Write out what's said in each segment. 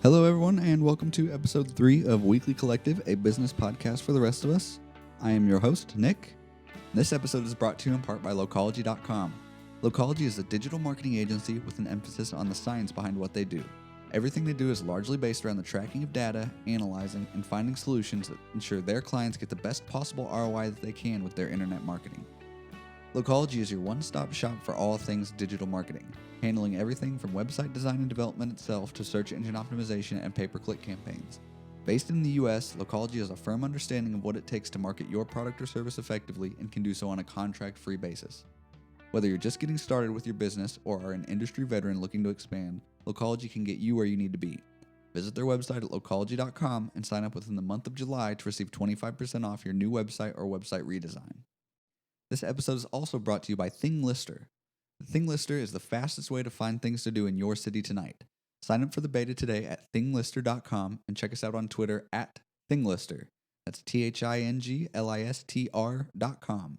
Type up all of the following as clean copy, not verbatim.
Hello, everyone, and welcome to episode 3 of Weekly Collective, a business podcast for the rest of us. I am your host, Nick. This episode is brought to you in part by Locology.com. Locology is a digital marketing agency with an emphasis on the science behind what they do. Everything they do is largely based around the tracking of data, analyzing, and finding solutions that ensure their clients get the best possible ROI that they can with their internet marketing. Locology is your one-stop shop for all things digital marketing, handling everything from website design and development itself to search engine optimization and pay-per-click campaigns. Based in the US, Locology has a firm understanding of what it takes to market your product or service effectively and can do so on a contract-free basis. Whether you're just getting started with your business or are an industry veteran looking to expand, Locology can get you where you need to be. Visit their website at locology.com and sign up within the month of July to receive 25% off your new website or website redesign. This episode is also brought to you by ThingLister. ThingLister is the fastest way to find things to do in your city tonight. Sign up for the beta today at thinglister.com and check us out on Twitter at ThingLister. That's ThingListr.com.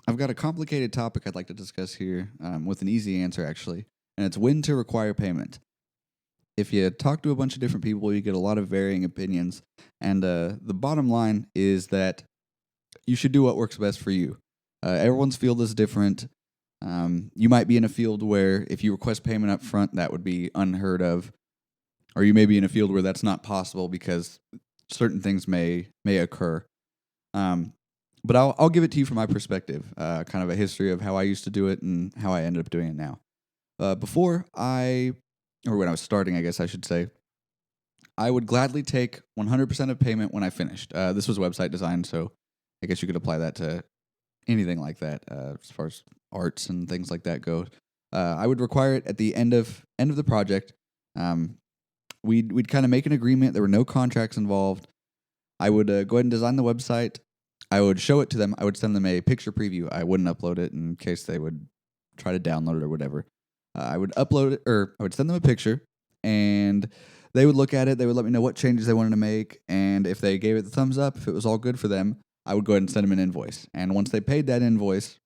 I've got a complicated topic I'd like to discuss here with an easy answer, actually, and it's when to require payment. If you talk to a bunch of different people, you get a lot of varying opinions, and the bottom line is that you should do what works best for you. Everyone's field is different. You might be in a field where if you request payment up front, that would be unheard of. Or you may be in a field where that's not possible because certain things may occur. But I'll give it to you from my perspective, kind of a history of how I used to do it and how I ended up doing it now. When I was starting, I guess I should say, I would gladly take 100% of payment when I finished. This was website design, so I guess you could apply that to anything like that, as far as arts and things like that go. I would require it at the end of the project. We'd kind of make an agreement. There were no contracts involved. I would go ahead and design the website. I would show it to them. I would send them a picture preview. I wouldn't upload it in case they would try to download it or whatever. I would upload it, or I would send them a picture, and they would look at it. They would let me know what changes they wanted to make, and if they gave it the thumbs up, if it was all good for them, I would go ahead and send them an invoice. And once they paid that invoice,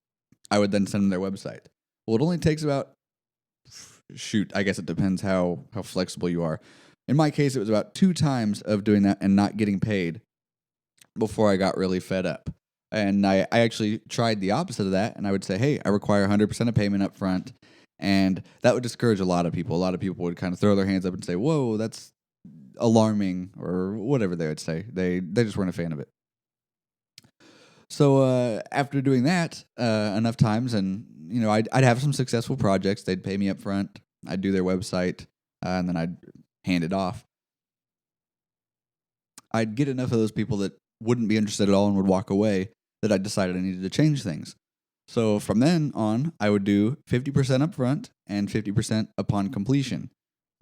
I would then send them their website. Well, it only takes about, I guess it depends how flexible you are. In my case, it was about 2 times of doing that and not getting paid before I got really fed up. And I actually tried the opposite of that, and I would say, hey, I require 100% of payment up front. And that would discourage a lot of people. A lot of people would kind of throw their hands up and say, whoa, that's alarming, or whatever they would say. They just weren't a fan of it. So after doing that enough times, and I'd have some successful projects. They'd pay me up front. I'd do their website, and then I'd hand it off. I'd get enough of those people that wouldn't be interested at all and would walk away that I decided I needed to change things. So from then on, I would do 50% up front and 50% upon completion.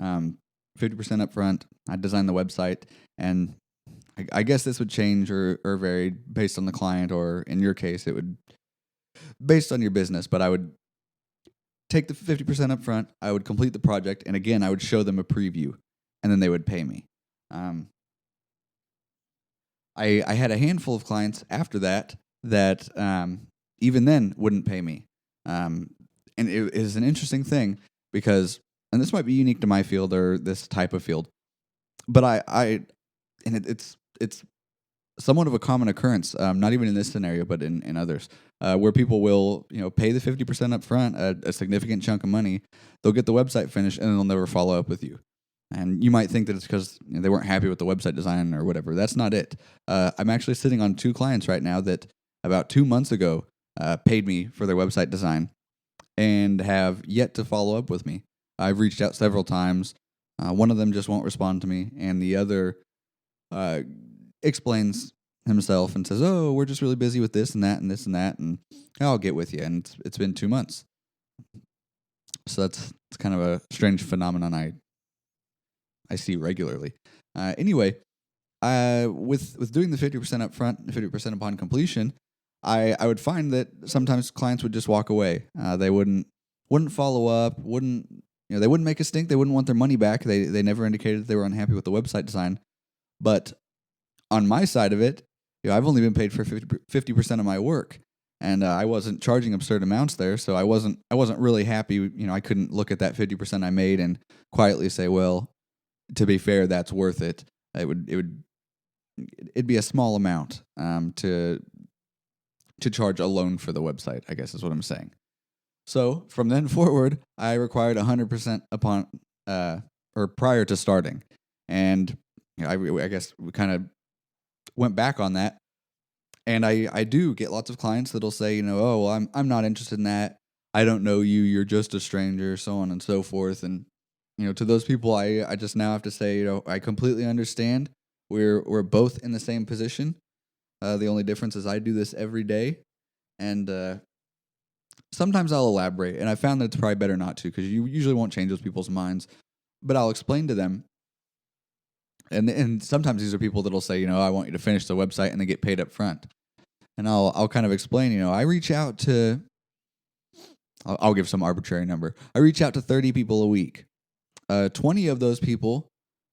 50% up front, I'd design the website, and I guess this would change or vary based on the client, or in your case, it would based on your business. But I would take the 50% up front, I would complete the project, and again, I would show them a preview, and then they would pay me. I had a handful of clients after that even then wouldn't pay me. And it is an interesting thing because, and this might be unique to my field or this type of field, but it's somewhat of a common occurrence, not even in this scenario, but in others, where people will, pay the 50% up front, a significant chunk of money. They'll get the website finished and they'll never follow up with you. And you might think that it's because they weren't happy with the website design or whatever. That's not it. I'm actually sitting on 2 clients right now that about 2 months ago paid me for their website design and have yet to follow up with me. I've reached out several times. One of them just won't respond to me, and the other explains himself and says, oh, we're just really busy with this and that and this and that, and I'll get with you. And it's been 2 months. So it's kind of a strange phenomenon I see regularly. Anyway, with doing the 50% up front and 50% upon completion, I would find that sometimes clients would just walk away. They wouldn't follow up, they wouldn't make a stink. They wouldn't want their money back. They never indicated that they were unhappy with the website design. But on my side of it, I've only been paid for 50% of my work. and I wasn't charging absurd amounts there, so I wasn't really happy. I couldn't look at that 50% I made and quietly say, well, to be fair, that's worth it. It'd be a small amount to charge alone for the website, I guess is what I'm saying. So from then forward, I required 100% upon or prior to starting, and I guess we kind of went back on that. And I do get lots of clients that'll say, oh, well, I'm not interested in that. I don't know you. You're just a stranger, so on and so forth. And to those people, I just now have to say, I completely understand. We're both in the same position. The only difference is I do this every day, and sometimes I'll elaborate. And I found that it's probably better not to, because you usually won't change those people's minds. But I'll explain to them. And sometimes these are people that'll say, I want you to finish the website and they get paid up front. And I'll kind of explain, I reach out to, I'll give some arbitrary number. I reach out to 30 people a week. 20 of those people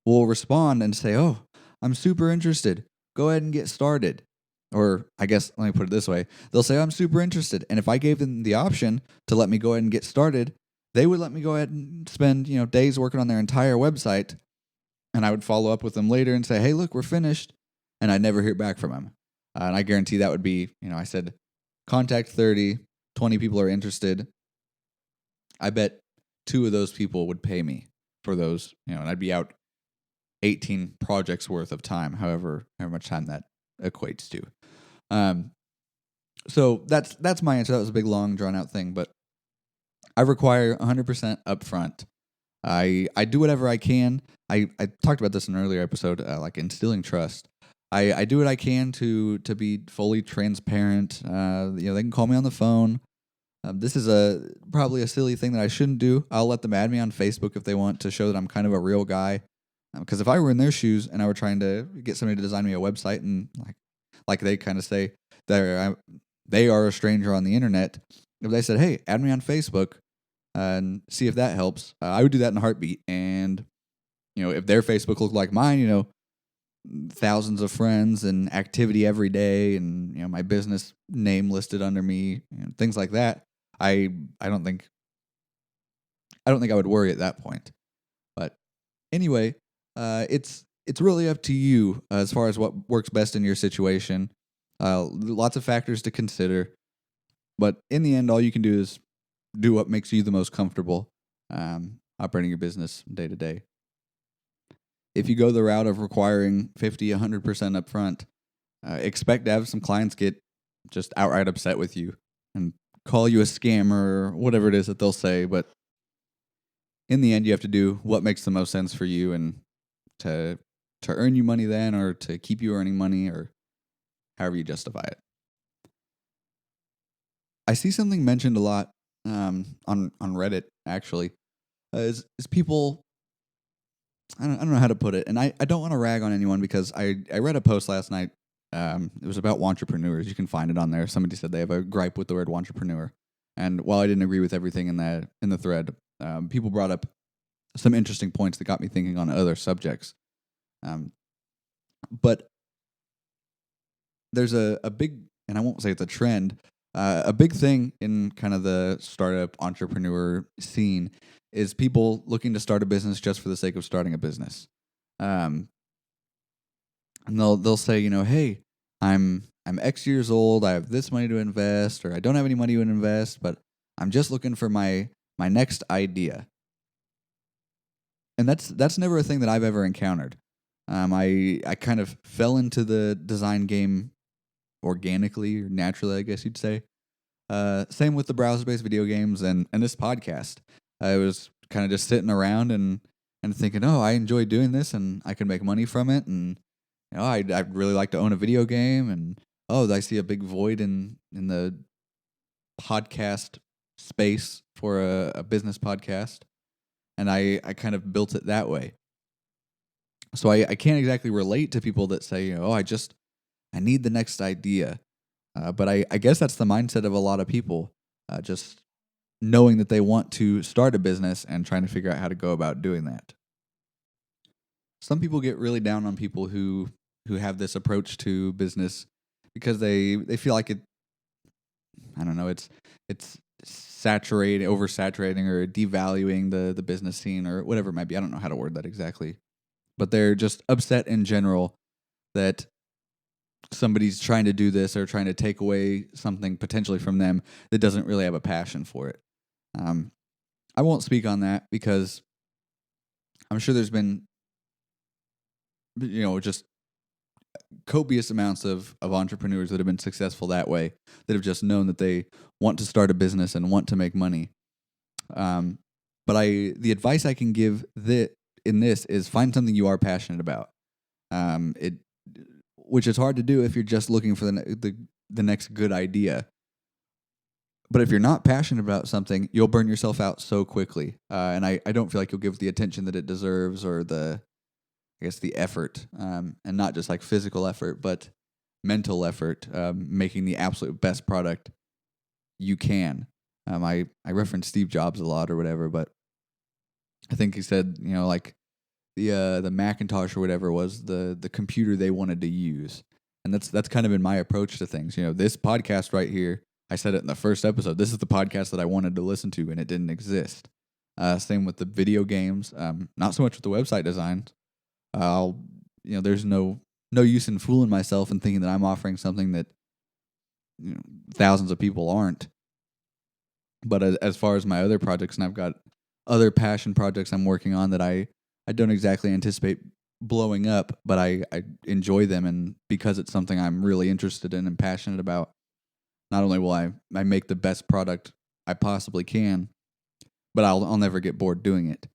will respond and say, oh, I'm super interested. Go ahead and get started. Or I guess, let me put it this way. They'll say, I'm super interested. And if I gave them the option to let me go ahead and get started, they would let me go ahead and spend, days working on their entire website. And I would follow up with them later and say, hey, look, we're finished. And I'd never hear back from them. And I guarantee that would be, I said, contact 30, 20 people are interested. I bet 2 of those people would pay me for those, and I'd be out 18 projects worth of time, however much time that equates to. So that's my answer. That was a big, long, drawn-out thing, but I require 100% upfront. I do whatever I can. I talked about this in an earlier episode, like instilling trust. I do what I can to be fully transparent. They can call me on the phone. This is probably a silly thing that I shouldn't do. I'll let them add me on Facebook if they want to show that I'm kind of a real guy. Because if I were in their shoes and I were trying to get somebody to design me a website and like they kind of say they are a stranger on the internet, if they said, hey, add me on Facebook and see if that helps, I would do that in a heartbeat. And if their Facebook looked like mine, thousands of friends and activity every day, and my business name listed under me, things like that, I don't think I would worry at that point. But anyway, it's really up to you as far as what works best in your situation. Lots of factors to consider, but in the end, all you can do is do what makes you the most comfortable operating your business day to day. If you go the route of requiring 50, 100% upfront, expect to have some clients get just outright upset with you and call you a scammer or whatever it is that they'll say. But in the end, you have to do what makes the most sense for you and to earn you money then, or to keep you earning money, or however you justify it. I see something mentioned a lot on Reddit, actually, is people... I don't know how to put it, and I don't want to rag on anyone, because I read a post last night. It was about entrepreneurs. You can find it on there. Somebody said they have a gripe with the word entrepreneur, and while I didn't agree with everything in the thread, people brought up some interesting points that got me thinking on other subjects. But there's a big, and I won't say it's a trend, a big thing in kind of the startup entrepreneur scene is people looking to start a business just for the sake of starting a business. And they'll say, hey, I'm X years old, I have this money to invest, or I don't have any money to invest, but I'm just looking for my next idea. And that's never a thing that I've ever encountered. I kind of fell into the design game organically or naturally, I guess you'd say. Same with the browser-based video games and this podcast. I was kind of just sitting around and thinking, oh, I enjoy doing this and I can make money from it. And, I'd really like to own a video game. And, oh, I see a big void in the podcast space for a business podcast. And I kind of built it that way. So I can't exactly relate to people that say, I need the next idea. But I guess that's the mindset of a lot of people, just knowing that they want to start a business and trying to figure out how to go about doing that. Some people get really down on people who have this approach to business because they feel like I don't know, it's saturating, oversaturating, or devaluing the business scene or whatever it might be. I don't know how to word that exactly, but they're just upset in general that somebody's trying to do this or trying to take away something potentially from them that doesn't really have a passion for it. Um, I won't speak on that because I'm sure there's been, just copious amounts of entrepreneurs that have been successful that way, that have just known that they want to start a business and want to make money. Um, but the advice I can give in this is find something you are passionate about. It which is hard to do if you're just looking for the next good idea. But if you're not passionate about something, you'll burn yourself out so quickly. And I don't feel like you'll give the attention that it deserves, or the effort, and not just like physical effort, but mental effort, making the absolute best product you can. I reference Steve Jobs a lot or whatever, but I think he said, like the Macintosh or whatever was the computer they wanted to use, and that's kind of been my approach to things. This podcast right here, I said it in the first episode. This is the podcast that I wanted to listen to, and it didn't exist. Same with the video games. Not so much with the website design. There's no use in fooling myself and thinking that I'm offering something that thousands of people aren't. But as far as my other projects, and I've got other passion projects I'm working on that I don't exactly anticipate blowing up, but I enjoy them, and because it's something I'm really interested in and passionate about, not only will I make the best product I possibly can, but I'll never get bored doing it.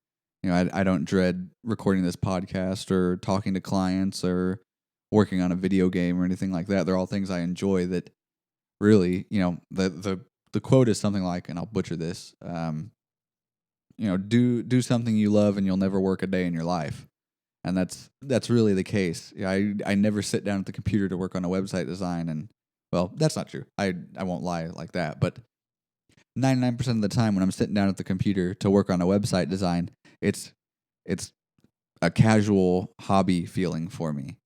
I don't dread recording this podcast or talking to clients or working on a video game or anything like that. They're all things I enjoy that really, the quote is something like, and I'll butcher this, do something you love and you'll never work a day in your life. And that's really the case. I never sit down at the computer to work on a website design, and well, that's not true. I won't lie like that, but 99% of the time when I'm sitting down at the computer to work on a website design, it's a casual hobby feeling for me.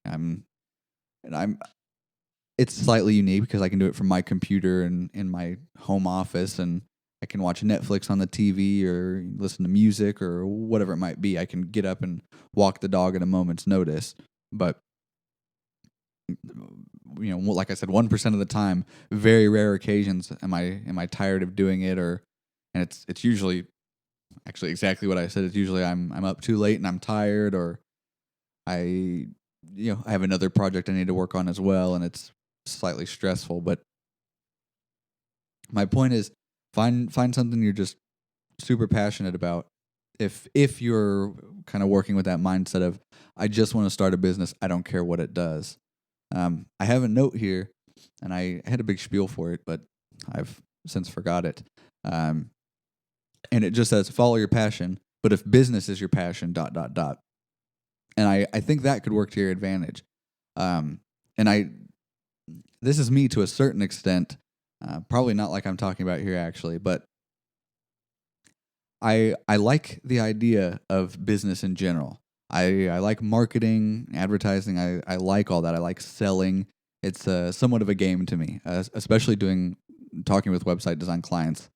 It's slightly unique because I can do it from my computer and in my home office, and I can watch Netflix on the TV or listen to music or whatever it might be. I can get up and walk the dog at a moment's notice. But like I said, 1% of the time, very rare occasions am I tired of doing it, and it's usually actually exactly what I said. It's usually I'm up too late and I'm tired, or I have another project I need to work on as well, and it's slightly stressful. But my point is, find something you're just super passionate about. If you're kind of working with that mindset of, I just want to start a business, I don't care what it does. I have a note here, and I had a big spiel for it, but I've since forgot it. And it just says, follow your passion, but if business is your passion, ... And I think that could work to your advantage. This is me to a certain extent, probably not like I'm talking about here actually, but I like the idea of business in general. I like marketing, advertising. I like all that. I like selling. It's somewhat of a game to me, especially talking with website design clients.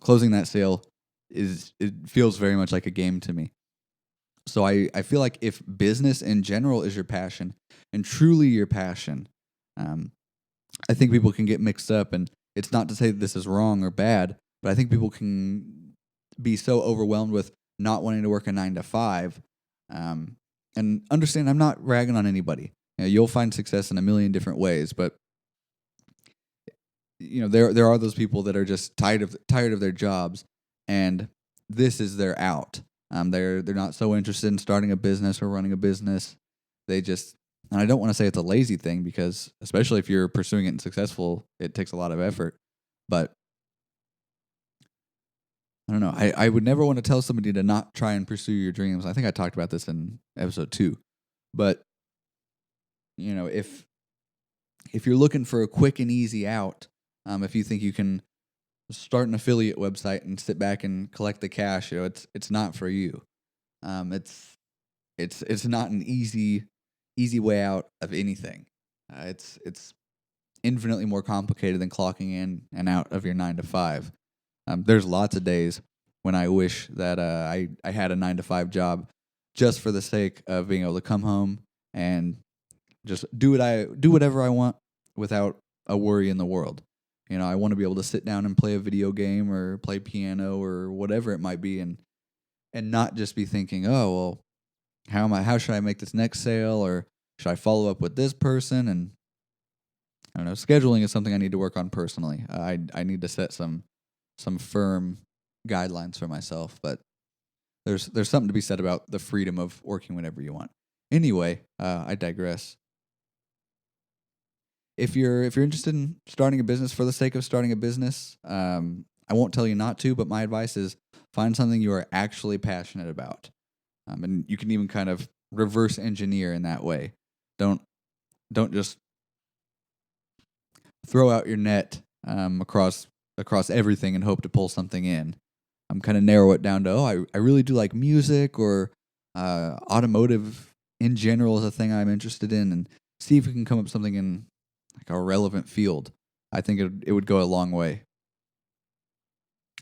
Closing that sale it feels very much like a game to me. So I feel like if business in general is your passion and truly your passion, I think people can get mixed up. And it's not to say that this is wrong or bad, but I think people can be so overwhelmed with not wanting to work a 9 to 5. And understand, I'm not ragging on anybody. You'll find success in a million different ways, but there are those people that are just tired of their jobs, and this is their out. They're not so interested in starting a business or running a business. They just, and I don't want to say it's a lazy thing, because especially if you're pursuing it and successful, it takes a lot of effort. But I don't know. I would never want to tell somebody to not try and pursue your dreams. I think I talked about this in episode 2. But if you're looking for a quick and easy out, if you think you can start an affiliate website and sit back and collect the cash, it's not for you. It's not an easy way out of anything. It's infinitely more complicated than clocking in and out of your 9 to 5. There's lots of days when I wish that I had a 9 to 5 job just for the sake of being able to come home and just do whatever I want without a worry in the world. I want to be able to sit down and play a video game or play piano or whatever it might be, and not just be thinking, oh well, how should I make this next sale, or should I follow up with this person? And I don't know. Scheduling is something I need to work on personally. I need to set some firm guidelines for myself, but there's something to be said about the freedom of working whenever you want. Anyway, I digress. If you're interested in starting a business for the sake of starting a business, I won't tell you not to, but my advice is find something you are actually passionate about, and you can even kind of reverse engineer in that way. Don't just throw out your net across everything and hope to pull something in. Kind of narrow it down to, I really do like music, or automotive in general is a thing I'm interested in, and see if we can come up with something in like a relevant field. I think it would go a long way,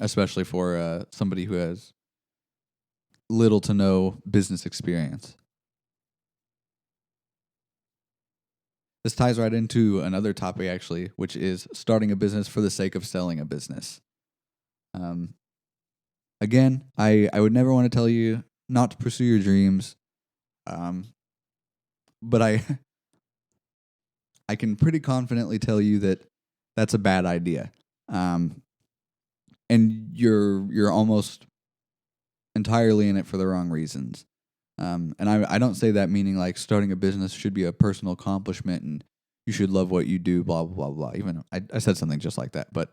especially for somebody who has little to no business experience. This ties right into another topic, actually, which is starting a business for the sake of selling a business. Again, I would never want to tell you not to pursue your dreams, but I can pretty confidently tell you that that's a bad idea, and you're almost entirely in it for the wrong reasons. And I don't say that meaning like starting a business should be a personal accomplishment and you should love what you do, blah, blah, blah, blah. Even I said something just like that, but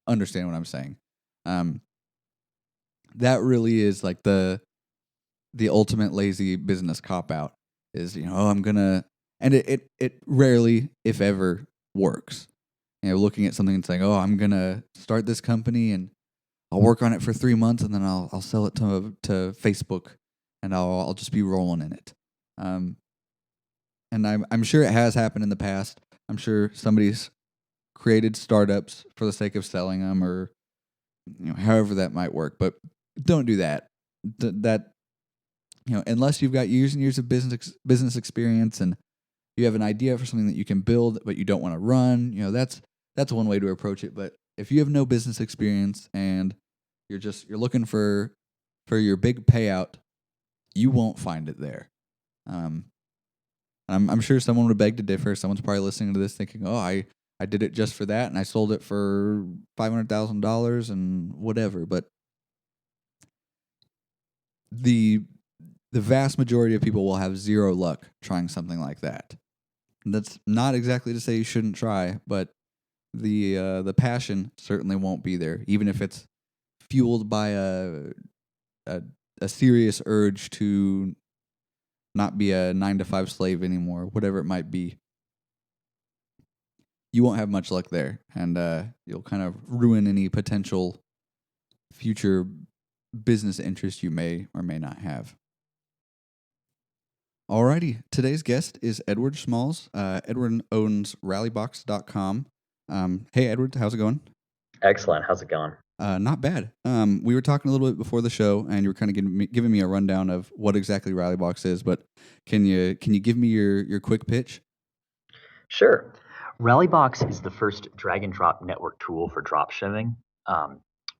understand what I'm saying. That really is like the ultimate lazy business cop-out is, I'm going to, and it rarely, if ever, works. Looking at something and saying, oh, I'm going to start this company and I'll work on it for 3 months and then I'll sell it to Facebook and I'll just be rolling in it. And I'm sure it has happened in the past. I'm sure somebody's created startups for the sake of selling them, or however that might work. But don't do that. That unless you've got years and years of business experience and you have an idea for something that you can build, but you don't want to run. That's one way to approach it. But if you have no business experience and you're looking for your big payout, you won't find it there. I'm sure someone would beg to differ. Someone's probably listening to this thinking, "Oh, I did it just for that, and I sold it for $500,000 and whatever." But the vast majority of people will have zero luck trying something like that. And that's not exactly to say you shouldn't try, but the passion certainly won't be there, even if it's fueled by a serious urge to not be a 9 to 5 slave anymore, whatever it might be. You won't have much luck there, and you'll kind of ruin any potential future business interest you may or may not have. Alrighty, today's guest is Edward Schmalz. Edward owns rallybox.com. Hey, Edward, how's it going? Excellent. How's it going? Not bad. We were talking a little bit before the show, and you were kind of giving me a rundown of what exactly Rallybox is. But can you give me your quick pitch? Sure. Rallybox is the first drag and drop network tool for drop shipping.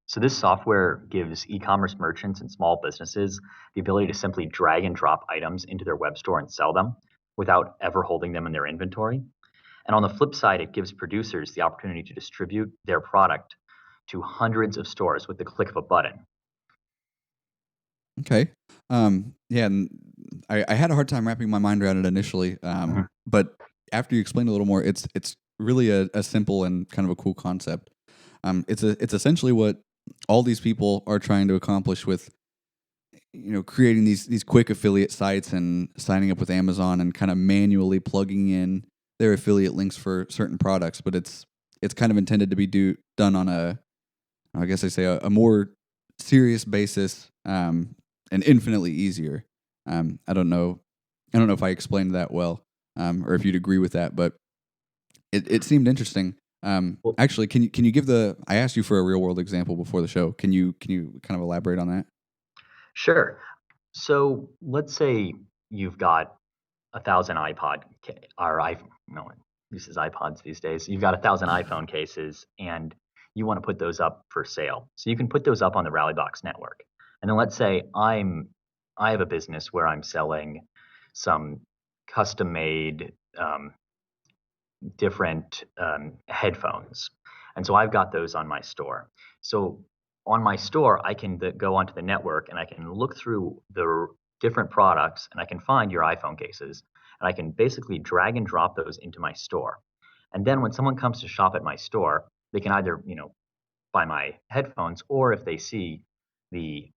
So this software gives e-commerce merchants and small businesses the ability to simply drag and drop items into their web store and sell them without ever holding them in their inventory. And on the flip side, it gives producers the opportunity to distribute their product to hundreds of stores with the click of a button. Okay. Yeah, and I had a hard time wrapping my mind around it initially, but after you explained a little more, it's really a simple and kind of a cool concept. It's essentially what all these people are trying to accomplish with creating these quick affiliate sites and signing up with Amazon and kind of manually plugging in their affiliate links for certain products. But it's kind of intended to be done on a more serious basis, and infinitely easier. I don't know if I explained that well, or if you'd agree with that, but It seemed interesting. Well, Actually, can you give the? I asked you for a real world example before the show. Can you kind of elaborate on that? sure. So let's say you've got 1,000 or no, this is iPods these days. You've got 1,000 iPhone cases, and you want to put those up for sale. So you can put those up on the Rallybox network. And then let's say I have a business where I'm selling some custom made different headphones. And so I've got those on my store. So on my store, I can go onto the network and I can look through the different products and I can find your iPhone cases and I can basically drag and drop those into my store. And then when someone comes to shop at my store, they can either, buy my headphones, or if they see the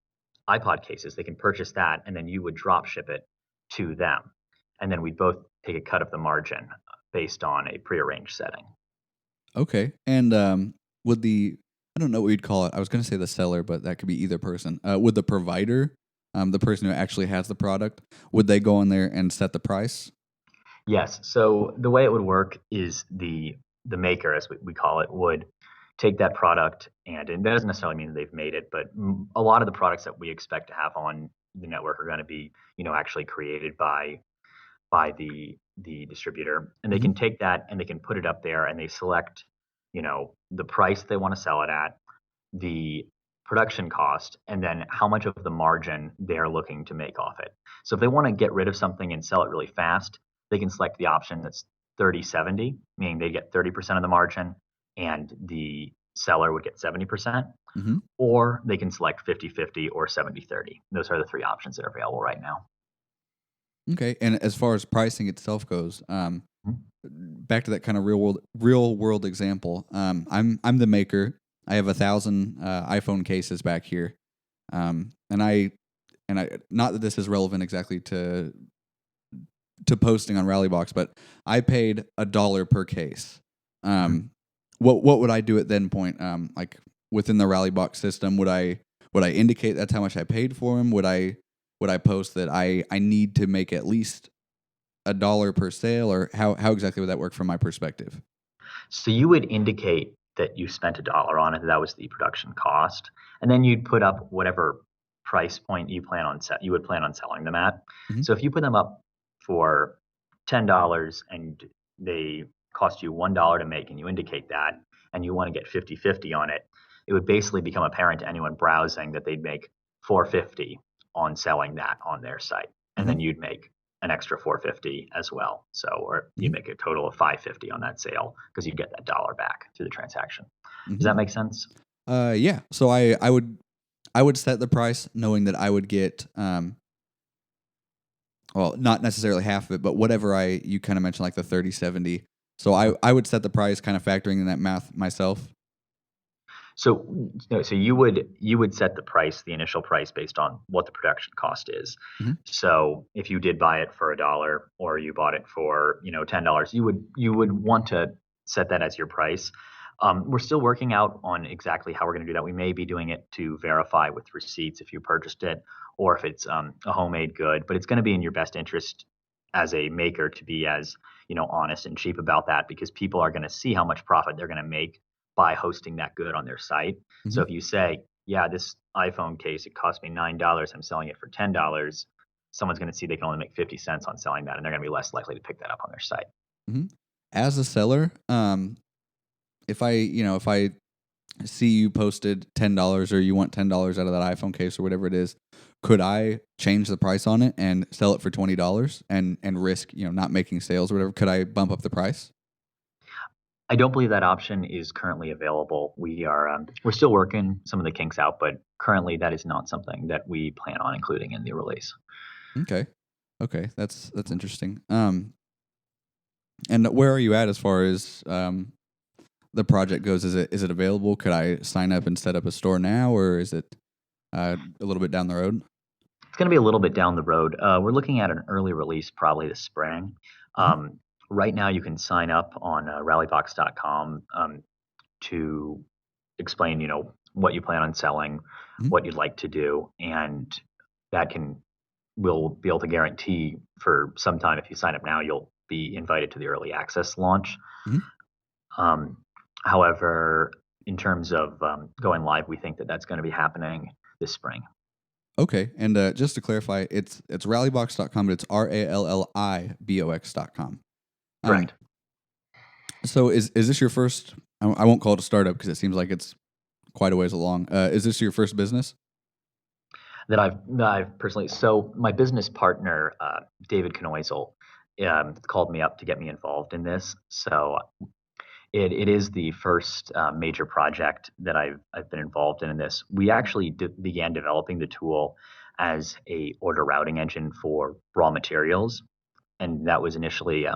iPod cases, they can purchase that and then you would drop ship it to them. And then we'd both take a cut of the margin based on a prearranged setting. Okay. And would the I don't know what you'd call it. I was going to say the seller, but that could be either person. Would the provider, the person who actually has the product, would they go in there and set the price? Yes. So the way it would work is the maker, as we call it, would take that product, and that doesn't necessarily mean that they've made it, but a lot of the products that we expect to have on the network are going to be, actually created by the distributor, and they Hmm. can take that and they can put it up there, and they select, the price they want to sell it at, the production cost, and then how much of the margin they're looking to make off it. So if they want to get rid of something and sell it really fast, they can select the option that's 30/70, meaning they get 30% of the margin and the seller would get 70%, Hmm. or they can select 50/50 or 70/30. Those are the three options that are available right now. Okay. And as far as pricing itself goes, Mhm. back to that kind of real world example. I'm the maker. I have 1,000 iPhone cases back here, and I not that this is relevant exactly to posting on Rallybox, but I paid $1 per case. Mhm. Um, what would I do at then point? Like within the Rallybox system, would I indicate that's how much I paid for them? Would I post that I need to make at least $1 per sale, or how exactly would that work from my perspective? So you would indicate that you spent $1 on it, that was the production cost, and then you'd put up whatever price point you would plan on selling them at. Hmm. So if you put them up for $10 and they cost you $1 to make and you indicate that and you want to get 50/50 on it, it would basically become apparent to anyone browsing that they'd make 450 on selling that on their site. And Hmm. then you'd make an extra 450 as well. So, or you Hmm. make a total of 550 on that sale because you get that dollar back through the transaction. Does Hmm. that make sense? Yeah. So I would set the price knowing that I would get well, not necessarily half of it, but whatever you kind of mentioned, like the 30/70. So I would set the price kind of factoring in that math myself. So, no, so you would set the price, the initial price, based on what the production cost is. Hmm. So, if you did buy it for $1 or you bought it for $10, you would want to set that as your price. We're still working out on exactly how we're going to do that. We may be doing it to verify with receipts if you purchased it, or if it's a homemade good. But it's going to be in your best interest as a maker to be as honest and cheap about that, because people are going to see how much profit they're going to make by hosting that good on their site. So Hmm. if you say, yeah, this iPhone case, it cost me $9, I'm selling it for $10, someone's going to see they can only make 50 cents on selling that, and they're going to be less likely to pick that up on their site. Hmm. As a seller, if I see you posted $10 or you want $10 out of that iPhone case or whatever it is, could I change the price on it and sell it for $20 and risk not making sales or whatever? Could I bump up the price? I don't believe that option is currently available. We're still working some of the kinks out, but currently that is not something that we plan on including in the release. Okay, okay, that's interesting. And where are you at as far as the project goes? Is it available? Could I sign up and set up a store now, or is it a little bit down the road? It's going to be a little bit down the road. We're looking at an early release probably this spring. Hmm. Right now, you can sign up on rallybox.com to explain, what you plan on selling, Hmm. what you'd like to do, and that will be able to guarantee for some time if you sign up now, you'll be invited to the early access launch. Hmm. Um, However, in terms of going live, we think that that's going to be happening this spring. Okay, and just to clarify, it's rallybox.com, but it's RALLIBOX.com. Um, Correct. so is this your first? I won't call it a startup because it seems like it's quite a ways along. Is this your first business? That I've personally. So my business partner, David Knoisel, called me up to get me involved in this. So it is the first major project that I've been involved in this. We actually began developing the tool as a order routing engine for raw materials, and that was initially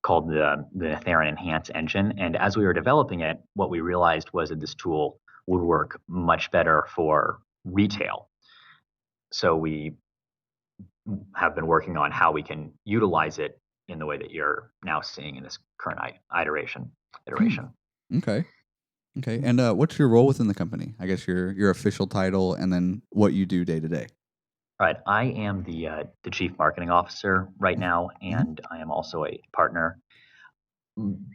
called the Ethereum Enhance engine. And as we were developing it, what we realized was that this tool would work much better for retail. So we have been working on how we can utilize it in the way that you're now seeing in this current iteration. Hmm. Iteration. Okay. Okay. And what's your role within the company? I guess your official title, and then what you do day to day. All right, I am the chief marketing officer right now, Mm-hmm. and I am also a partner.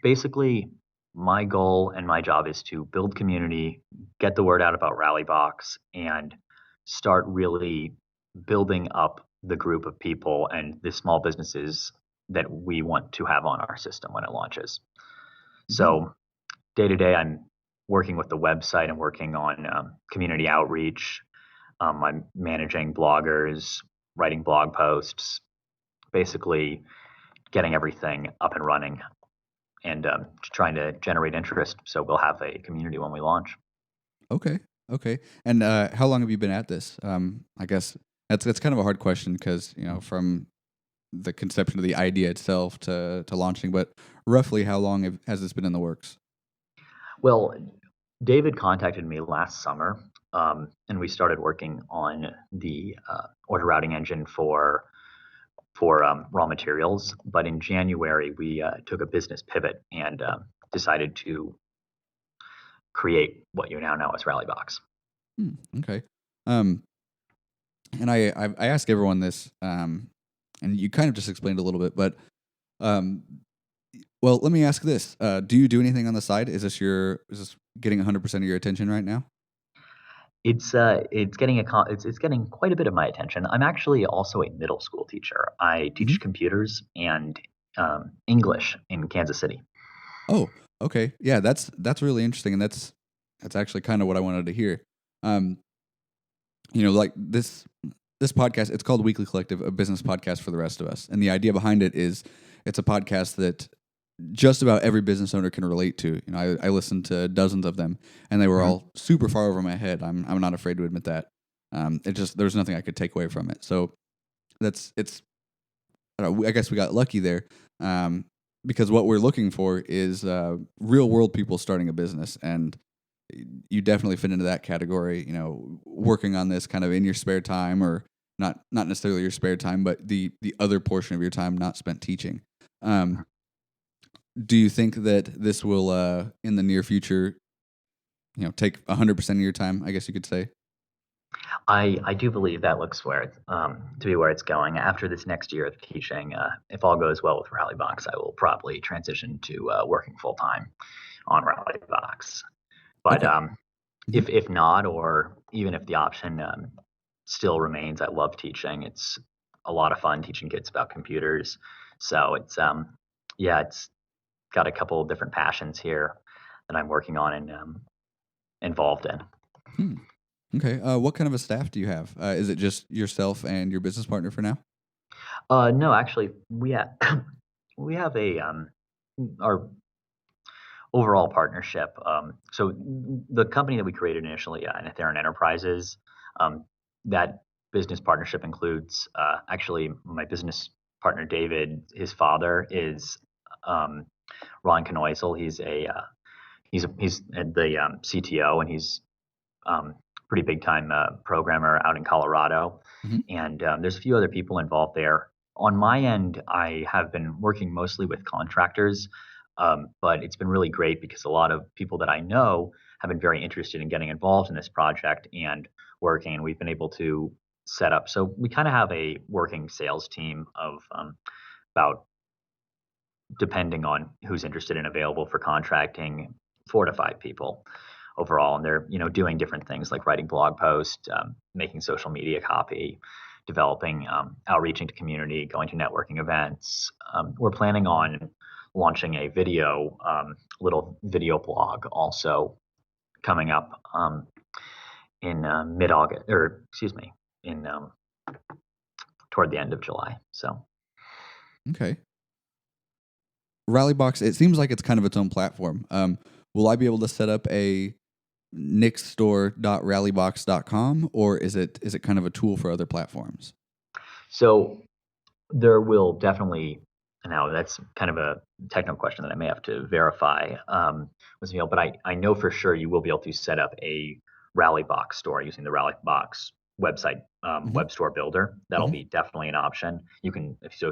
Basically, my goal and my job is to build community, get the word out about Rallybox, and start really building up the group of people and the small businesses that we want to have on our system when it launches. Mm-hmm. So, day to day, I'm working with the website and working on community outreach. I'm managing bloggers, writing blog posts, basically getting everything up and running and trying to generate interest. So we'll have a community when we launch. Okay. Okay. And how long have you been at this? I guess that's kind of a hard question because from the conception of the idea itself to launching, but roughly how long has this been in the works? Well, David contacted me last summer, and we started working on the order routing engine for raw materials. But in January, we took a business pivot and decided to create what you now know as Rallybox. Okay. Um, and I ask everyone this, and you kind of just explained a little bit, but um, well, let me ask this: do you do anything on the side? Is this getting 100% of your attention right now? It's getting it's getting quite a bit of my attention. I'm actually also a middle school teacher. I Hmm. teach computers and English in Kansas City. Oh, okay. Yeah, that's really interesting, and that's actually kind of what I wanted to hear. Um, like this podcast, it's called Weekly Collective, a business podcast for the rest of us. And the idea behind it is it's a podcast that just about every business owner can relate to. I listened to dozens of them, and they were Mhm. all super far over my head. I'm not afraid to admit that. It just there's nothing I could take away from it. So it's I don't know, I guess we got lucky there, um, because what we're looking for is real world people starting a business, and you definitely fit into that category. Working on this kind of in your spare time, or not necessarily your spare time, but the other portion of your time not spent teaching. Um, do you think that this will, in the near future, take 100% of your time? I guess you could say. I do believe that looks where to be where it's going after this next year of teaching. If all goes well with Rallybox, I will probably transition to working full time on Rallybox. But Okay. Hmm. if not, or even if the option still remains, I love teaching. It's a lot of fun teaching kids about computers. So it's yeah, it's got a couple of different passions here that I'm working on and involved in. Hmm. Okay. What kind of a staff do you have? Is it just yourself and your business partner for now? No, actually, we have we have a our overall partnership. So the company that we created initially, Ethereum Enterprises, um, that business partnership includes actually my business partner David. His father is um, Ron Knoisel. He's the CTO, and he's um, pretty big time programmer out in Colorado. Hmm. And there's a few other people involved there. On my end, I have been working mostly with contractors, but it's been really great because a lot of people that I know have been very interested in getting involved in this project and working, and we've been able to set up. So we kind of have a working sales team of about depending on who's interested and available for contracting, 4 to 5 people overall, and they're doing different things like writing blog posts, making social media copy, developing, outreaching to community, going to networking events. We're planning on launching a little video blog also coming up in mid August, or excuse me, in toward the end of July. So Okay. Rallybox, it seems like it's kind of its own platform. Will I be able to set up a nixstore.rallybox.com, or is it kind of a tool for other platforms? so there will definitely. Now that's kind of a technical question that I may have to verify with Neil, but I know for sure you will be able to set up a Rallybox store using the Rallybox website Hmm. web store builder. That'll Hmm. be definitely an option. If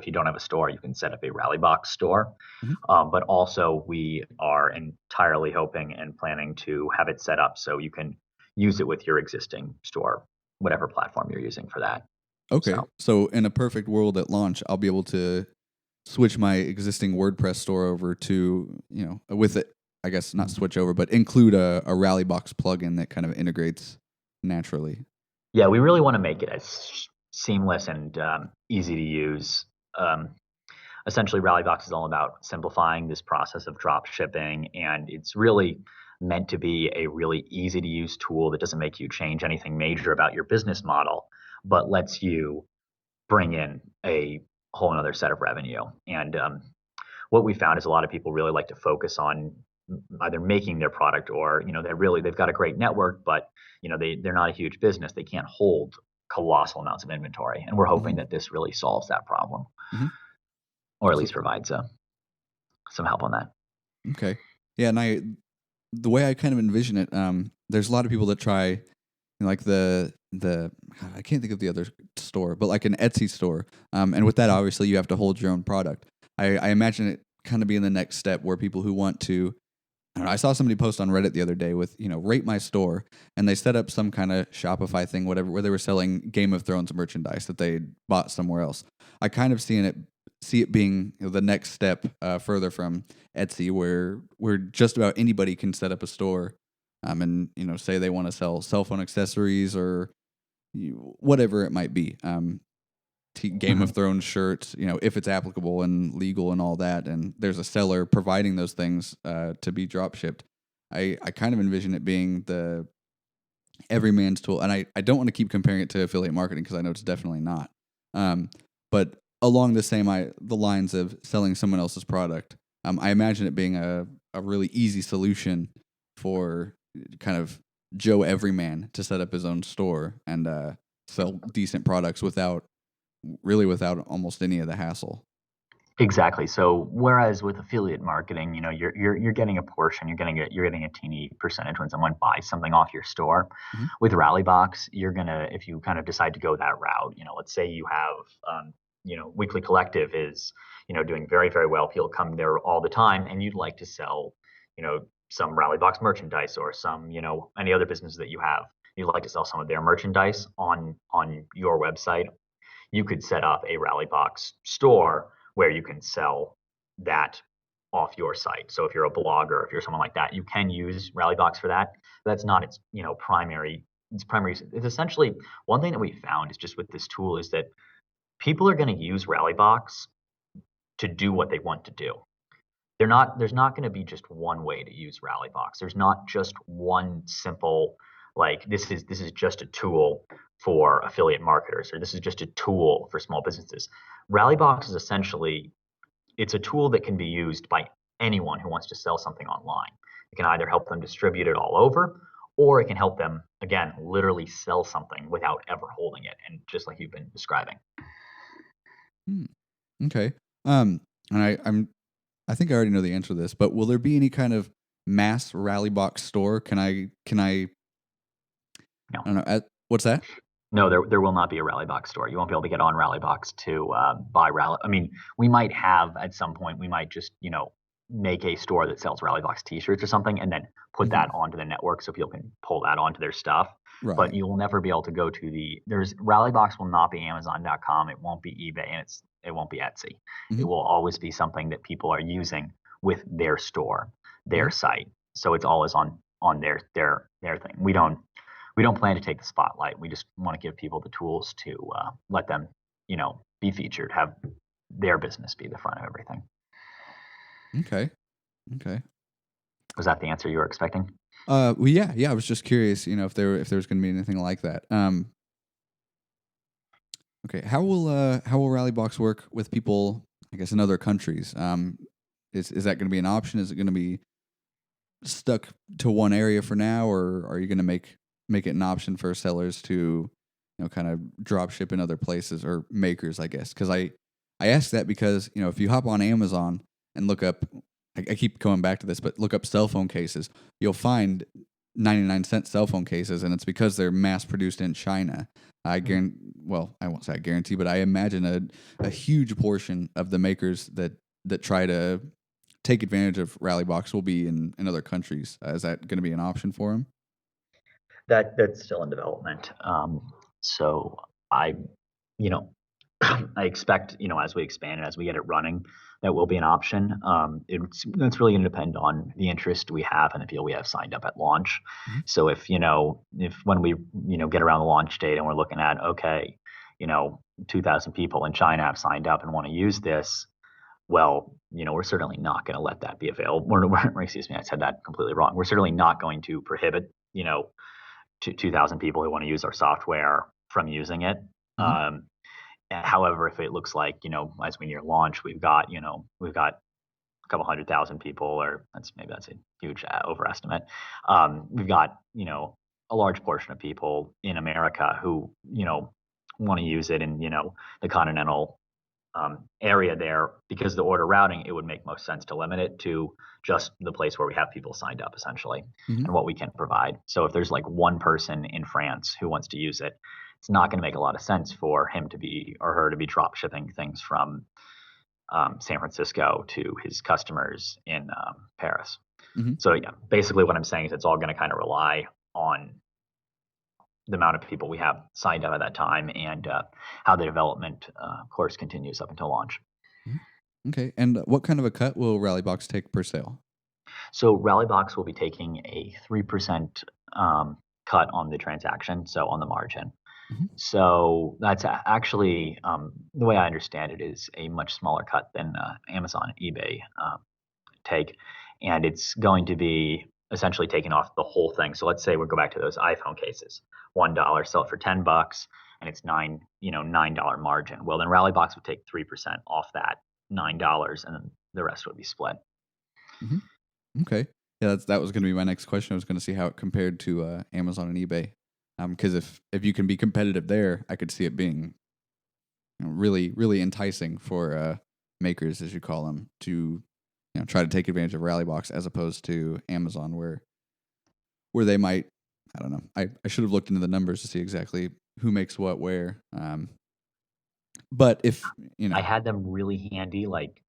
you don't have a store, you can set up a Rallybox store. Hmm. But also, we are entirely hoping and planning to have it set up so you can use it with your existing store, whatever platform you're using for that. Okay. So. So in a perfect world at launch, I'll be able to switch my existing WordPress store over to, with it, I guess not switch over, but include a Rallybox plugin that kind of integrates naturally. Yeah, we really want to make it as seamless and easy to use. Um, Essentially, Rallybox is all about simplifying this process of drop shipping, and it's really meant to be a really easy to use tool that doesn't make you change anything major about your business model, but lets you bring in a whole another set of revenue. And what we found is a lot of people really like to focus on either making their product, or they've got a great network, but they're not a huge business, they can't hold colossal amounts of inventory, and we're hoping Hmm. that this really solves that problem, Hmm. or at So least provides some help on that. okay, yeah, and the way I kind of envision it, there's a lot of people that try, like the I can't think of the other store, but like an Etsy store, and with that, obviously, you have to hold your own product. I imagine it kind of being the next step where people who want to, I don't know, I saw somebody post on Reddit the other day with, rate my store, and they set up some kind of Shopify thing, whatever, where they were selling Game of Thrones merchandise that they bought somewhere else. I kind of see it being, the next step further from Etsy, where just about anybody can set up a store, and say they want to sell cell phone accessories or whatever it might be. Game of Mhm. Thrones shirts, if it's applicable and legal and all that, and there's a seller providing those things to be drop shipped. I kind of envision it being the everyman's tool, and I don't want to keep comparing it to affiliate marketing because I know it's definitely not. But along the lines of selling someone else's product, I imagine it being a really easy solution for kind of Joe Everyman to set up his own store and sell decent products without almost any of the hassle. Exactly. So whereas with affiliate marketing, you're getting a portion, you're getting a teeny percentage when someone buys something off your store. Mhm. With Rallybox, you're gonna, if you kind of decide to go that route, let's say you have, Weekly Collective is, doing very, very well. People come there all the time, and you'd like to sell, some Rallybox merchandise, or some, any other business that you have. You'd like to sell some of their merchandise on your website. You could set up a Rallybox store where you can sell that off your site. So if you're a blogger, if you're someone like that, you can use Rallybox for that. That's not its primary. Its primary. It's essentially one thing that we found is just with this tool is that people are going to use Rallybox to do what they want to do. There's not going to be just one way to use Rallybox. There's not just one simple, like, this is just a tool for affiliate marketers, or this is just a tool for small businesses. Rallybox is essentially, it's a tool that can be used by anyone who wants to sell something online. It can either help them distribute it all over, or it can help them, again, literally sell something without ever holding it, and just like you've been describing. Hmm. Okay. And I think I already know the answer to this, but will there be any kind of mass rally box store? No. I don't know. What's that? No, there will not be a Rallybox store. You won't be able to get on Rallybox to buy Rally. I mean, we might have at some point. We might just make a store that sells Rallybox T-shirts or something, and then put that Hmm. onto the network so people can pull that onto their stuff. But Right. you will never be able to go to Rallybox will not be Amazon.com. It won't be eBay, and it's It won't be Etsy. It Hmm. will always be something that people are using with their store, their Hmm. site. So it's always on their thing. We don't plan to take the spotlight. We just want to give people the tools to let them, be featured, have their business be the front of everything. Okay. Okay. Was that the answer you were expecting? Well, yeah, yeah. I was just curious, if there was going to be anything like that. Okay. How will Rallybox work with people? I guess in other countries. Is that going to be an option? Is it going to be stuck to one area for now, or are you going to make it an option for sellers to, kind of drop ship in other places or makers? I guess because I ask that because if you hop on Amazon and look up, I keep going back to this, but look up cell phone cases, you'll find 99-cent cell phone cases, and it's because they're mass produced in China. I Mhm. guarantee. Well, I won't say I guarantee, but I imagine a huge portion of the makers that try to take advantage of Rallybox will be in other countries. Is that going to be an option for them? That's still in development. So I, you know, I expect, as we expand and as we get it running, that will be an option. It's really going to depend on the interest we have and the people we have signed up at launch. Mm-hmm. So if when we, get around the launch date and we're looking at, okay, you know, 2,000 people in China have signed up and want to use this, well, we're certainly not going to let that be available. Excuse me, I said that completely wrong. We're certainly not going to prohibit, 2,000 people who want to use our software from using it. Mm-hmm. Um, However, if it looks like, as we near launch, we've got a couple 100,000 people, or that's a huge overestimate. We've got, a large portion of people in America who, want to use it in, the continental area there, because the order routing, it would make most sense to limit it to just the place where we have people signed up, essentially, Mm-hmm. and what we can provide. So if there's like one person in France who wants to use it, it's not going to make a lot of sense for him to be, or her to be, drop shipping things from San Francisco to his customers in Paris. Mm-hmm. So yeah, basically what I'm saying is it's all going to kind of rely on the amount of people we have signed up at that time, and how the development course continues up until launch. Mm-hmm. Okay. And what kind of a cut will Rallybox take per sale? So Rallybox will be taking a 3% cut on the transaction, so on the margin. Mm-hmm. So that's actually, the way I understand it, is a much smaller cut than Amazon and eBay take, and it's going to be essentially taking off the whole thing. So let's say we go back to those iPhone cases, $1, sell it for $10, and it's $9 margin. Well, then Rallybox would take 3% off that $9, and then the rest would be split. Mm-hmm. Okay. Yeah, that was going to be my next question. I was going to see how it compared to Amazon and eBay. Because if you can be competitive there, I could see it being really really enticing for makers, as you call them, to try to take advantage of Rallybox as opposed to Amazon, where they might. I don't know. I should have looked into the numbers to see exactly who makes what where. But if you I know, had them really handy like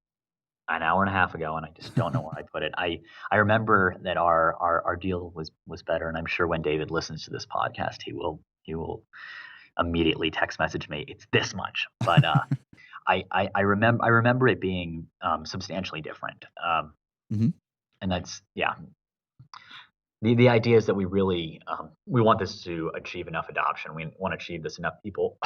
an hour and a half ago, and I just don't know where I put it. I remember that our deal was better, and I'm sure when David listens to this podcast, he will immediately text message me, it's this much. But I remember it being substantially different. Mhm. And that's, yeah. The idea is that we want this to achieve enough adoption. We want to achieve this enough people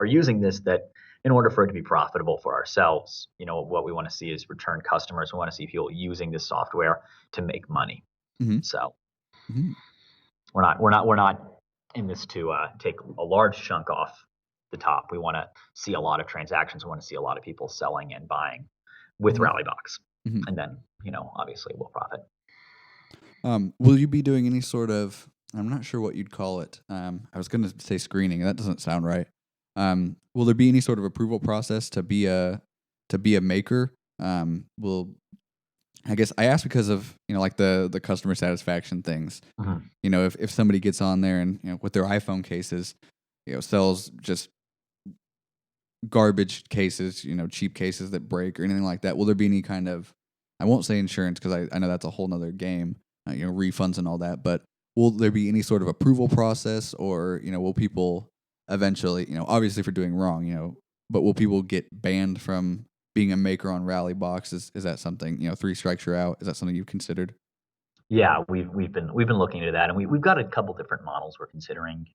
are using this, that in order for it to be profitable for ourselves, what we want to see is return customers. We want to see people using this software to make money. Mhm. So Mhm. we're not in this to take a large chunk off the top. We want to see a lot of transactions. We want to see a lot of people selling and buying with Mhm. Rallybox, Mhm. and then obviously we'll profit. Will you be doing any sort of? I'm not sure what you'd call it. I was going to say screening. That doesn't sound right. Will there be any sort of approval process to be a maker? Will I guess I ask because of like the customer satisfaction things. Mhm. If somebody gets on there and with their iPhone cases, sells just garbage cases, cheap cases that break or anything like that, will there be any kind of, I won't say insurance because I know that's a whole nother game, refunds and all that, but will there be any sort of approval process, or, will people eventually, obviously for doing wrong, but will people get banned from being a maker on Rally Box? Is that something, three strikes you're out? Is that something you've considered? Yeah, we've been looking into that, and we've got a couple different models we're considering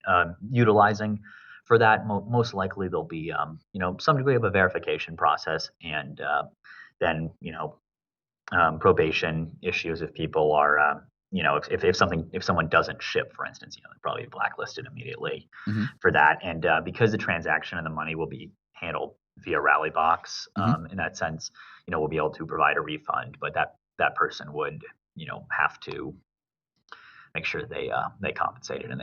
utilizing for that. Most likely, there'll be some degree of a verification process, and then probation issues if people are if someone doesn't ship, for instance, they're probably blacklisted immediately Mm-hmm. for that. And because the transaction and the money will be handled via Rallybox, Mm-hmm. in that sense, we'll be able to provide a refund, but that person would have to make sure they compensated and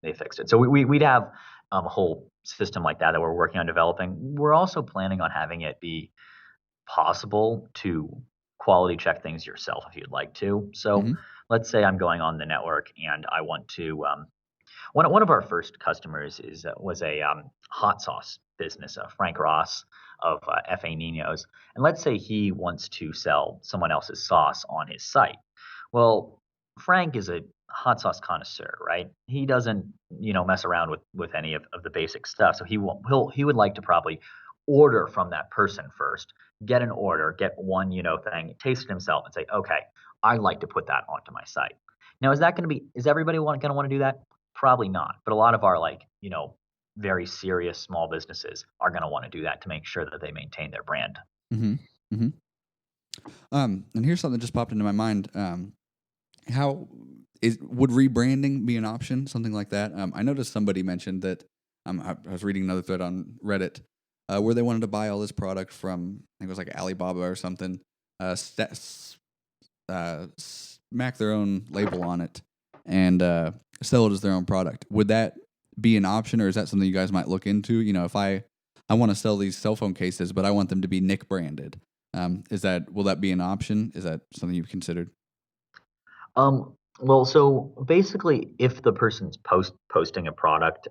they fixed it. So we'd have a whole system like that we're working on developing. We're also planning on having it be possible to quality check things yourself if you'd like to. So Mm-hmm. let's say I'm going on the network and I want to. One of our first customers was a hot sauce business, Frank Ross of F.A. Nino's, and let's say he wants to sell someone else's sauce on his site. Well, Frank is a hot sauce connoisseur, right? He doesn't, mess around with any of the basic stuff. So he would like to probably order from that person first, get an order, get one, thing, taste it himself, and say, okay, I'd like to put that onto my site. Now, is everybody going to want to do that? Probably not. But a lot of our very serious small businesses are going to want to do that to make sure that they maintain their brand. Mm-hmm. Mm-hmm. And here's something that just popped into my mind. How would rebranding be an option? Something like that. I noticed somebody mentioned that. I was reading another thread on Reddit where they wanted to buy all this product from, I think it was like Alibaba or something. Smack their own label on it and sell it as their own product. Would that be an option, or is that something you guys might look into? If I want to sell these cell phone cases, but I want them to be Nick branded. Will that be an option? Is that something you've considered? Well, so basically, if the person's posting a product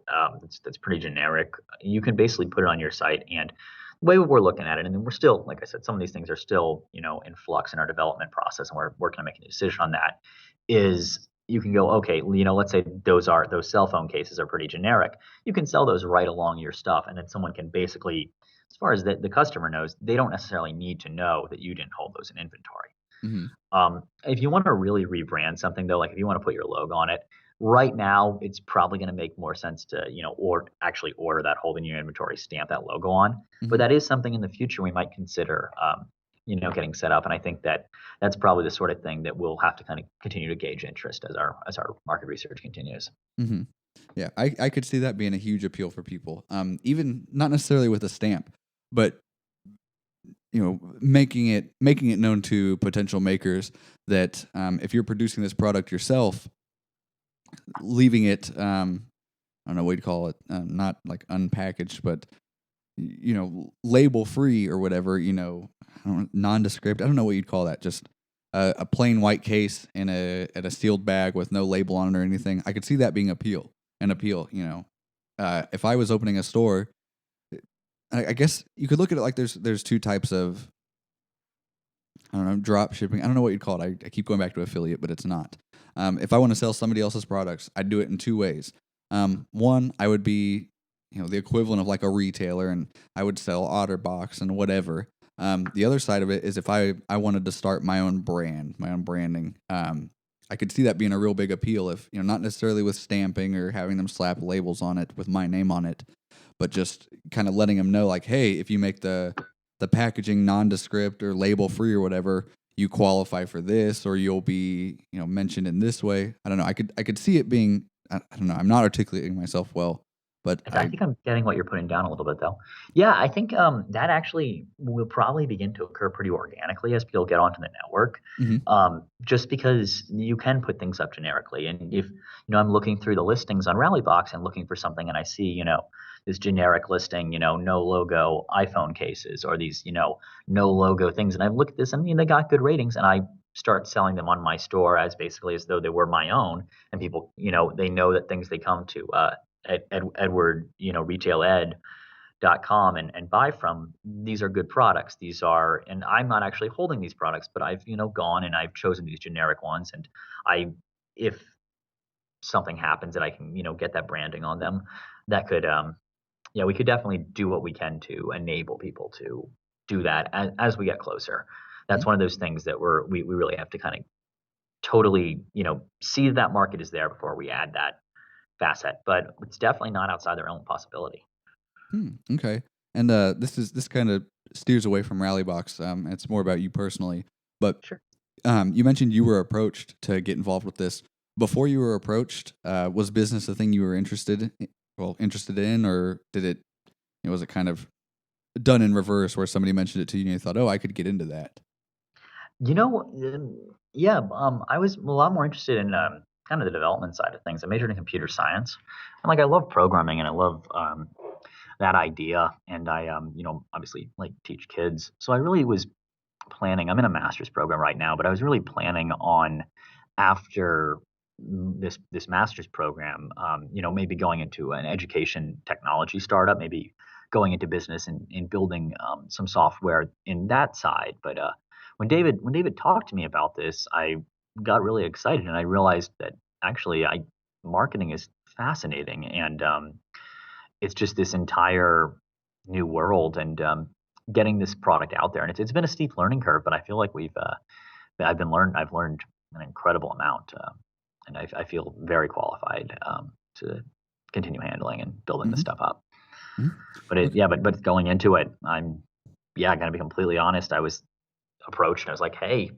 that's pretty generic, you can basically put it on your site. And the way we're looking at it, and then we're still, like I said, some of these things are still, in flux in our development process, and we're working on making a decision on that. Is you can go, okay, let's say those cell phone cases are pretty generic. You can sell those right along your stuff, and then someone can basically, as far as the customer knows, they don't necessarily need to know that you didn't hold those in inventory. Mm-hmm. If you want to really rebrand something, though, like if you want to put your logo on it, right now it's probably going to make more sense to, or actually order that holding your inventory, stamp that logo on. But Mm-hmm. that is something in the future we might consider, getting set up. And I think that's probably the sort of thing that we'll have to kind of continue to gauge interest as our market research continues. Mm-hmm. Yeah, I could see that being a huge appeal for people. Even not necessarily with a stamp, but making it known to potential makers that if you're producing this product yourself, leaving it I don't know what you'd call it, not like unpackaged, but label free or whatever. Nondescript. I don't know what you'd call that. Just a plain white case in a sealed bag with no label on it or anything. I could see that being an appeal. If I was opening a store, I guess you could look at it like there's two types of, I don't know, drop shipping. I don't know what you'd call it. I keep going back to affiliate, but it's not. If I want to sell somebody else's products, I'd do it in two ways. One, I would be, the equivalent of like a retailer, and I would sell OtterBox and whatever. The other side of it is if I wanted to start my own brand, my own branding. I could see that being a real big appeal if, not necessarily with stamping or having them slap labels on it with my name on it, but just kind of letting them know like, hey, if you make the packaging nondescript or label free or whatever, you qualify for this, or you'll be, mentioned in this way. I don't know. I could see it being. I don't know. I'm not articulating myself well, but I think I'm getting what you're putting down a little bit, though. Yeah, I think that actually will probably begin to occur pretty organically as people get onto the network. Mhm. Just because you can put things up generically, and if I'm looking through the listings on Rallybox and looking for something, and I see this generic listing, no logo iPhone cases, or these no logo things, and I look at this and they got good ratings, and I start selling them on my store as basically as though they were my own, and people they know that things they come to. Edward, retailedcom and buy from, these are good products. These are, and I'm not actually holding these products, but I've, gone and I've chosen these generic ones. And if something happens that I can, get that branding on them, that could, yeah, we could definitely do what we can to enable people to do that as we get closer. That's Mhm. one of those things that we really have to kind of totally, see that market is there before we add that facet. But it's definitely not outside the realm of possibility. Okay. And this kind of steers away from Rallybox. It's more about you personally. But Sure. you mentioned you were approached to get involved with this. Before you were approached, was business a thing you were interested in, or was it kind of done in reverse, where somebody mentioned it to you and you thought, oh, I could get into that? Yeah, I was a lot more interested in kind of the development side of things. I majored in computer science, and like I love programming and I love that idea. And I, obviously like teach kids. So I really was planning. I'm in a master's program right now, but I was really planning on after this master's program, maybe going into an education technology startup, maybe going into business and building some software in that side. But when David talked to me about this, I got really excited and I realized that actually I marketing is fascinating and it's just this entire new world and getting this product out there. And it's been a steep learning curve, but I feel like I've learned an incredible amount, and I feel very qualified to continue handling and building this Hmm. stuff up. Hmm. But Okay. but going into it, I'm gonna be completely honest. I was approached and I was like, hey,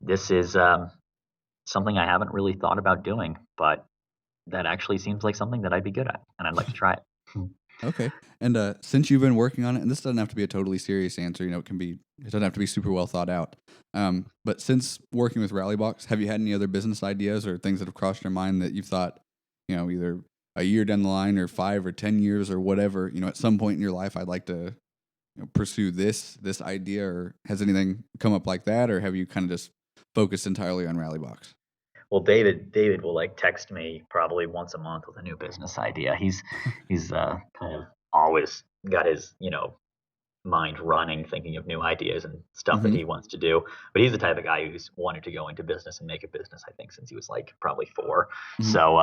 this is something I haven't really thought about doing, but that actually seems like something that I'd be good at, and I'd like to try it. Okay. And since you've been working on it, and this doesn't have to be a totally serious answer, it doesn't have to be super well thought out. But since working with Rallybox, have you had any other business ideas or things that have crossed your mind that you thought, either a year down the line or 5 or 10 years or whatever, at some point in your life, I'd like to pursue this idea, or has anything come up like that, or have you kind of just focused entirely on Rallybox? Well, David will like text me probably once a month with a new business idea. He's kind of always got his mind running, thinking of new ideas and stuff that Mm-hmm. he wants to do. But he's the type of guy who's wanted to go into business and make a business. I think since he was like probably 4. Mm-hmm. So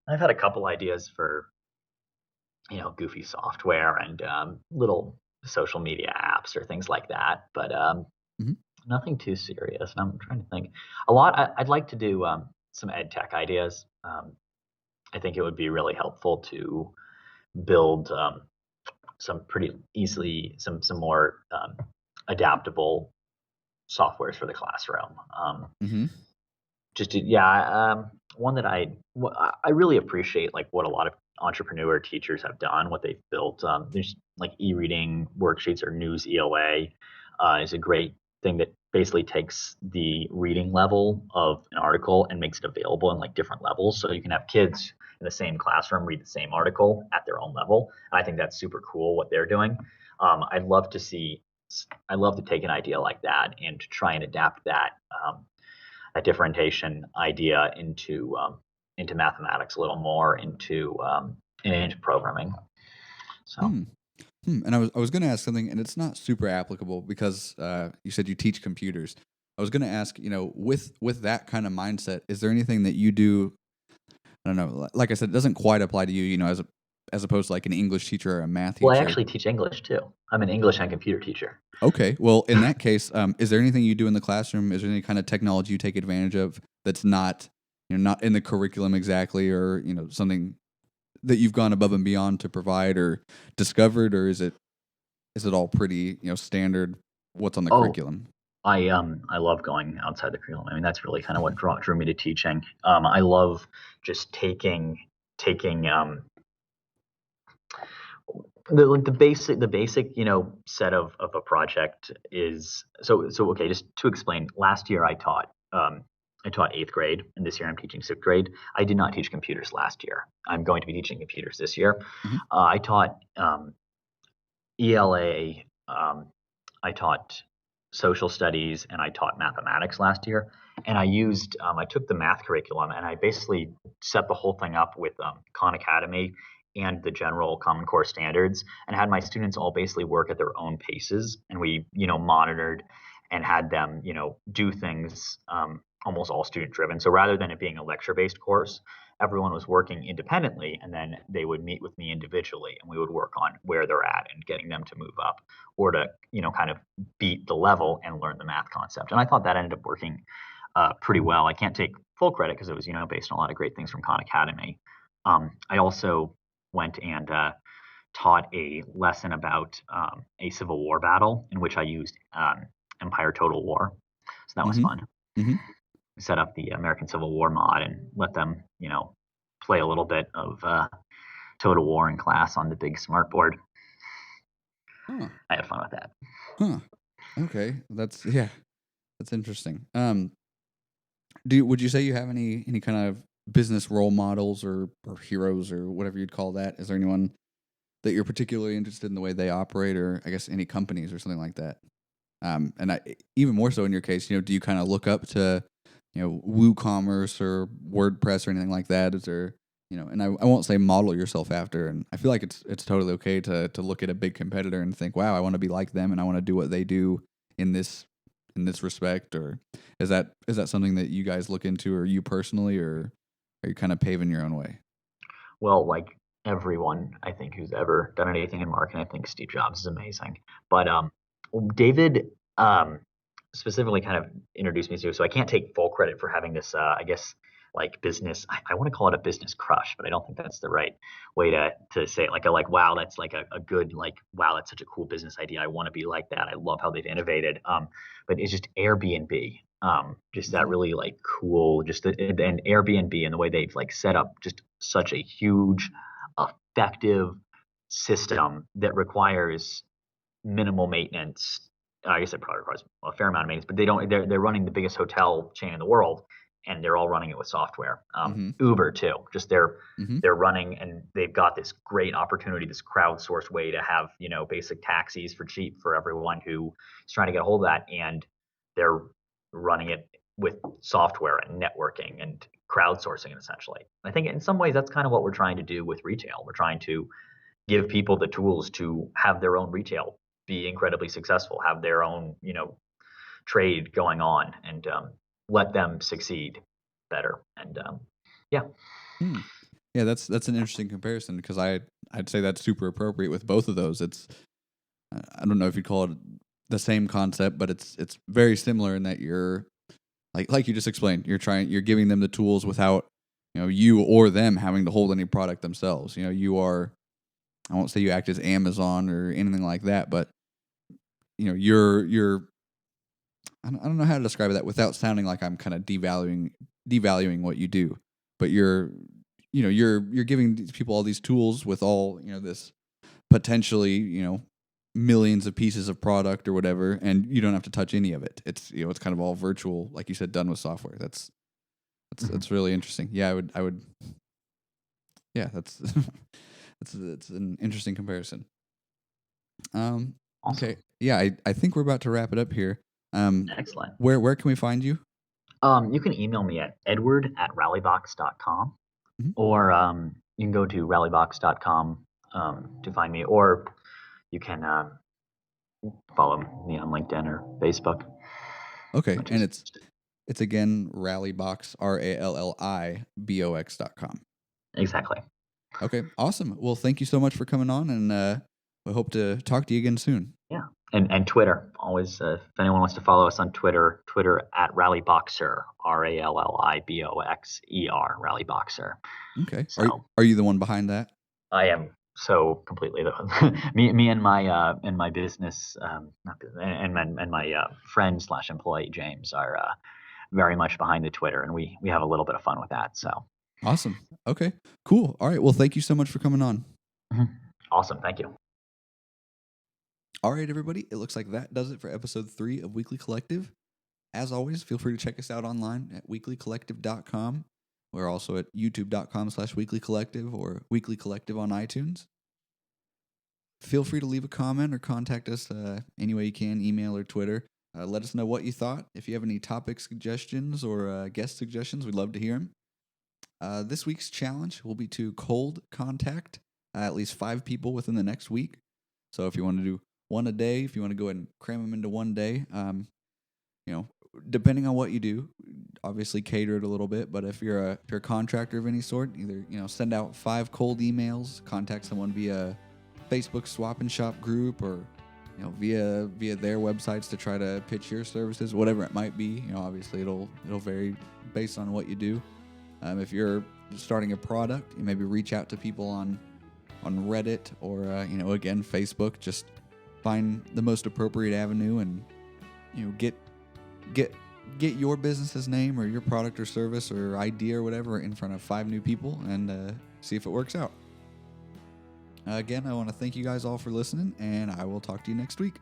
I've had a couple ideas for goofy software and little social media apps or things like that. But Mm-hmm. nothing too serious. And I'm trying to think. A lot. I'd like to do some ed tech ideas. I think it would be really helpful to build some pretty easily some more adaptable softwares for the classroom. Mm-hmm. One that I really appreciate like what a lot of entrepreneur teachers have done, what they've built. There's like e-reading worksheets or news EOA is a great thing that basically takes the reading level of an article and makes it available in like different levels. So you can have kids in the same classroom read the same article at their own level. And I think that's super cool what they're doing. I'd love to see. I'd love to take an idea like that and to try and adapt that differentiation idea into mathematics a little more into programming. So Hmm. And I was going to ask something, and it's not super applicable because you said you teach computers. I was going to ask, with that kind of mindset, is there anything that you do? I don't know. Like I said, it doesn't quite apply to you, as opposed to like an English teacher or a math well, I teacher. actually teach English too. I'm an English and computer teacher. Okay, well, in that case, is there anything you do in the classroom? Is there any kind of technology you take advantage of that's not, not in the curriculum exactly, or something that you've gone above and beyond to provide or discovered, or is it all pretty standard? What's on the Oh, curriculum? I love going outside the curriculum. I mean, that's really kind of what drew me to teaching. I love just taking the basic set of a project is so okay. Just to explain, last year I taught eighth grade, and this year I'm teaching sixth grade. I did not teach computers last year. I'm going to be teaching computers this year. Hmm. I taught ELA. I taught social studies and I taught mathematics last year. And I took the math curriculum and I basically set the whole thing up with Khan Academy and the general Common Core standards and had my students all basically work at their own paces. And we, monitored and had them, do things almost all student driven. So rather than it being a lecture based course, everyone was working independently, and then they would meet with me individually, and we would work on where they're at and getting them to move up or to, kind of beat the level and learn the math concept. And I thought that ended up working pretty well. I can't take full credit because it was, based on a lot of great things from Khan Academy. I also went and taught a lesson about a Civil War battle in which I used Empire Total War. So that was Mm-hmm. fun. Mm-hmm. Set up the American Civil War mod and let them, play a little bit of Total War in class on the big smart board. Huh. I had fun with that. Huh. Okay. That's interesting. Would you say you have any kind of business role models or heroes or whatever you'd call that? Is there anyone that you're particularly interested in the way they operate, or I guess any companies or something like that? And even more so in your case, do you kind of look up to, WooCommerce or WordPress or anything like that? Is there, and I won't say model yourself after, and I feel like it's totally okay to look at a big competitor and think, wow, I want to be like them and I want to do what they do in this respect. Or is that something that you guys look into, or you personally, or are you kind of paving your own way? Well, like everyone, I think, who's ever done anything in marketing, I think Steve Jobs is amazing. But David specifically kind of introduced me to, so I can't take full credit for having this, I guess, like business. I want to call it a business crush, but I don't think that's the right way to say it. Like, wow, that's like a good, like, wow, that's such a cool business idea. I want to be like that. I love how they've innovated. But it's just Airbnb. Just that Mm-hmm. really like cool, just and Airbnb and the way they've like set up just such a huge, effective system that requires minimal maintenance. I guess it probably requires a fair amount of maintenance, but they don't. They're running the biggest hotel chain in the world, and they're all running it with software. Mm-hmm. Uber too. Just Mm-hmm. they're running, and they've got this great opportunity, this crowdsourced way to have basic taxis for cheap for everyone who is trying to get a hold of that, and they're running it with software and networking and crowdsourcing essentially. I think in some ways that's kind of what we're trying to do with retail. We're trying to give people the tools to have their own retail be incredibly successful, have their own, trade going on, and let them succeed better. And yeah. Hmm. Yeah, that's an interesting comparison, because I'd say that's super appropriate with both of those. It's I don't know if you'd call it the same concept, but it's very similar in that you're like you just explained. You're giving them the tools without you or them having to hold any product themselves. You are, I won't say you act as Amazon or anything like that, but you're I don't know how to describe that without sounding like I'm kind of devaluing what you do, but you're giving these people all these tools with all this potentially millions of pieces of product or whatever, and you don't have to touch any of it. It's it's kind of all virtual, like you said, done with software. Mhm. That's really interesting. Yeah, I would yeah, that's that's an interesting comparison. Okay. Awesome. Yeah, I think we're about to wrap it up here. Um, Excellent. where can we find you? You can email me at edward@rallybox.com, Mhm. or you can go to rallybox.com to find me, or you can follow me on LinkedIn or Facebook, Okay, which and is it's again Rallybox RALLIBOX.com. exactly. Okay, awesome. Well, thank you so much for coming on, and we hope to talk to you again soon. Yeah. And Twitter. Always, if anyone wants to follow us on Twitter, Twitter at RallyBoxer, RALLIBOXER, RallyBoxer. Okay, So are you the one behind that? I am so completely the me and my business not business, and my friend slash employee James are very much behind the Twitter, and we have a little bit of fun with that. So Awesome. Okay, cool. All right. Well, thank you so much for coming on. mhm. Awesome. Thank you. All right, everybody. It looks like that does it for episode 3 of Weekly Collective. As always, feel free to check us out online at weeklycollective.com. We're also at youtube.com/weeklycollective or Weekly Collective on iTunes. Feel free to leave a comment or contact us any way you can, email or Twitter. Let us know what you thought. If you have any topic suggestions or guest suggestions, we'd love to hear them. This week's challenge will be to cold contact at least 5 people within the next week. So if you want to do one a day, if you want to go ahead and cram them into one day, depending on what you do, obviously cater it a little bit. But if you're a contractor of any sort, either send out 5 cold emails, contact someone via Facebook swap and shop group, or via their websites to try to pitch your services, whatever it might be. Obviously it'll vary based on what you do. If you're starting a product, you maybe reach out to people on Reddit or again Facebook. Just find the most appropriate avenue and get your business's name or your product or service or idea or whatever in front of 5 new people and see if it works out. Again, I want to thank you guys all for listening, and I will talk to you next week.